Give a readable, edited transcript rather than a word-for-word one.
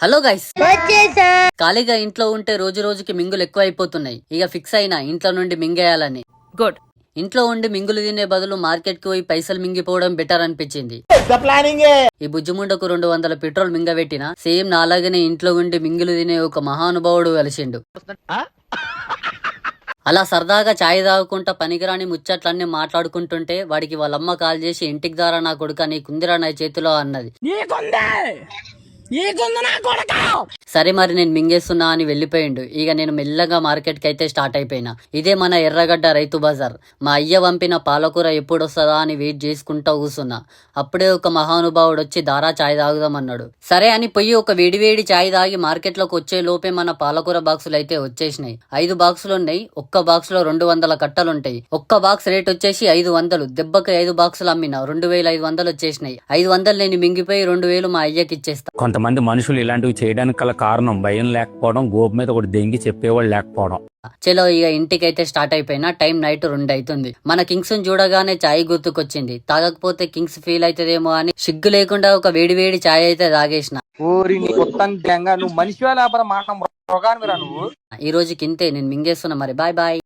Hello guys, ఖాళీగా ఇంట్లో ఉంటే రోజు రోజుకి మింగులు ఎక్కువ అయిపోతున్నాయి. ఇక ఫిక్స్ అయినా ఇంట్లో నుండి మింగేయాలని. గుడ్. ఇంట్లో ఉండి మింగులు తినే బదులు మార్కెట్ కి పోయి పైసలు మింగిపోవడం బెటర్ అనిపించింది. ఈ బుజ్జిముండకు 200 పెట్రోల్ మింగబెట్టిన సేమ్ నాలాగనే ఇంట్లో ఉండి మింగులు తినే ఒక మహానుభావుడు కలిసిండు. అలా సరదాగా ఛాయ్ తాగుకుంటా పనికిరాని ముచ్చట్లన్నీ మాట్లాడుకుంటుంటే వాడికి వాళ్ళమ్మ కాల్ చేసి, ఇంటికి దారా నా కొడుక, నీకుందిరా నా చేతిలో అన్నది. సరే మరి నేను మింగేస్తున్నా అని వెళ్ళిపోయిండు. ఇక నేను మెల్లగా మార్కెట్ కి అయితే స్టార్ట్ అయిపోయినా. ఇదే మన ఎర్రగడ్డ రైతు బజార్. మా అయ్య పంపిన పాలకూర ఎప్పుడు వస్తుందా అని వెయిట్ చేసుకుంటా కూసున్నా. అప్పుడే ఒక మహానుభావుడు వచ్చి దారా ఛాయ్ తాగుదామన్నాడు. సరే అని పొయ్యి ఒక వేడివేడి ఛాయ్ తాగి మార్కెట్ లోకి వచ్చే లోపే మన పాలకూర బాక్సులు అయితే వచ్చేసినాయి. 5 బాక్సులు ఉన్నాయి. ఒక్క బాక్స్ లో 200 కట్టలుంటాయి. ఒక్క బాక్స్ రేట్ వచ్చేసి 500. దెబ్బకి 5 బాక్సులు అమ్మినా 2500 వచ్చేసినాయి. 500 నేను మింగిపోయి 2000 మా అయ్యకి ఇచ్చేస్తా. కొంతమంది మనుషులు ఇలాంటివి చేయడానికి గల కారణం భయం లేకపోవడం, గోపు మీద ఒకటి దెంగి చెప్పేవాళ్ళు లేకపోవడం. చలో ఇక ఇంటికైతే స్టార్ట్ అయిపోయినా. టైం నైట్ 2 అవుతుంది. మన కింగ్స్ చూడగానే చాయ్ గుర్తుకొచ్చింది. తాగకపోతే కింగ్స్ ఫీల్ అవుతుందేమో అని సిగ్గు లేకుండా ఒక వేడి చాయ్ అయితే తాగేసిన. నువ్వు మనిషి లేకపోతే మాట నువ్వు. ఈ రోజుకి ఇంతే, నేను మింగేస్తున్నా. మరి బాయ్ బాయ్.